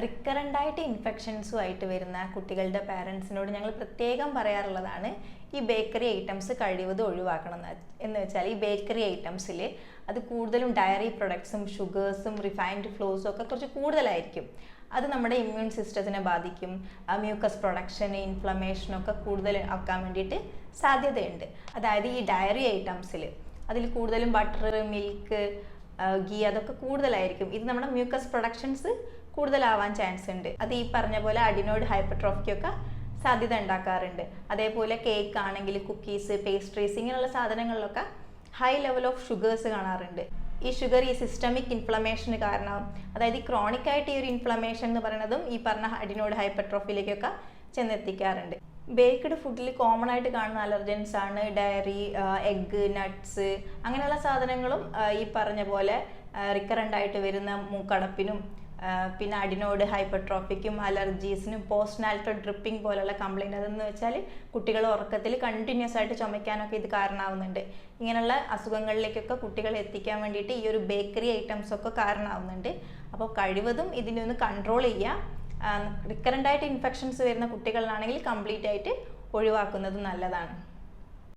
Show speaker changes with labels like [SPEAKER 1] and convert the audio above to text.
[SPEAKER 1] Recurrent ആയിട്ട് ഇൻഫെക്ഷൻസുമായിട്ട് വരുന്ന കുട്ടികളുടെ പാരൻസിനോട് ഞങ്ങൾ പ്രത്യേകം പറയാറുള്ളതാണ് ഈ ബേക്കറി ഐറ്റംസ് കഴിവതും ഒഴിവാക്കണം എന്ന് വെച്ചാൽ ഈ ബേക്കറി ഐറ്റംസിൽ അത് കൂടുതലും ഡയറി പ്രൊഡക്ട്സും ഷുഗേഴ്സും റിഫൈൻഡ് ഫ്ലോസും ഒക്കെ കുറച്ച് കൂടുതലായിരിക്കും. അത് നമ്മുടെ ഇമ്മ്യൂൺ സിസ്റ്റത്തിനെ ബാധിക്കും. മ്യൂക്കസ് പ്രൊഡക്ഷൻ, ഇൻഫ്ലമേഷനൊക്കെ കൂടുതൽ ആക്കാൻ വേണ്ടിയിട്ട് സാധ്യതയുണ്ട്. അതായത് ഈ ഡയറി ഐറ്റംസിൽ അതിൽ കൂടുതലും ബട്ടർ, മിൽക്ക്, ഗീ അതൊക്കെ കൂടുതലായിരിക്കും. ഇത് നമ്മുടെ മ്യൂക്കസ് പ്രൊഡക്ഷൻസ് കൂടുതലാവാൻ ചാൻസ് ഉണ്ട്. അത് ഈ പറഞ്ഞ പോലെ അഡിനോയിഡ് ഹൈപ്പർട്രോഫിക്കൊക്കെ സാധ്യത ഉണ്ടാക്കാറുണ്ട്. അതേപോലെ കേക്ക് ആണെങ്കിൽ, കുക്കീസ്, പേസ്ട്രീസ് ഇങ്ങനെയുള്ള സാധനങ്ങളിലൊക്കെ ഹൈ ലെവൽ ഓഫ് ഷുഗേഴ്സ് കാണാറുണ്ട്. ഈ ഷുഗർ ഈ സിസ്റ്റമിക് ഇൻഫ്ലമേഷന് കാരണമാവും. അതായത് ഈ ക്രോണിക് ആയിട്ട് ഈ ഒരു ഇൻഫ്ലമേഷൻ എന്ന് പറയുന്നതും ഈ പറഞ്ഞ അഡിനോയിഡ് ഹൈപ്പർട്രോഫിയിലേക്കൊക്കെ ചെന്നെത്തിക്കാറുണ്ട്. ബേക്ക്ഡ് ഫുഡിൽ കോമൺ ആയിട്ട് കാണുന്ന അലർജൻസ് ആണ് ഡയറി, എഗ്ഗ്, നട്ട്സ് അങ്ങനെയുള്ള സാധനങ്ങളും ഈ പറഞ്ഞ പോലെ റിക്കറൻ്റ് ആയിട്ട് വരുന്ന മൂക്കടപ്പിനും പിന്നെ അഡിനോയിഡ് ഹൈപ്പർട്രോഫിക്കും അലർജീസിനും പോസ്റ്റ് നാറ്റൽ ഡ്രിപ്പിംഗ് പോലുള്ള കംപ്ലൈൻറ്റ്. അതെന്ന് വെച്ചാൽ കുട്ടികൾ ഉറക്കത്തിൽ കണ്ടിന്യൂസ് ആയിട്ട് ചുമയ്ക്കാനൊക്കെ ഇത് കാരണമാവുന്നുണ്ട്. ഇങ്ങനെയുള്ള അസുഖങ്ങളിലേക്കൊക്കെ കുട്ടികളെ എത്തിക്കാൻ വേണ്ടിയിട്ട് ഈ ഒരു ബേക്കറി ഐറ്റംസ് ഒക്കെ കാരണമാവുന്നുണ്ട്. അപ്പോൾ കഴിവതും ഇതിനെ ഒന്ന് കൺട്രോൾ ചെയ്യുക. റിക്കറൻ്റ് ആയിട്ട് ഇൻഫെക്ഷൻസ് വരുന്ന കുട്ടികളിലാണെങ്കിൽ കംപ്ലീറ്റ് ആയിട്ട് ഒഴിവാക്കുന്നത് നല്ലതാണ്.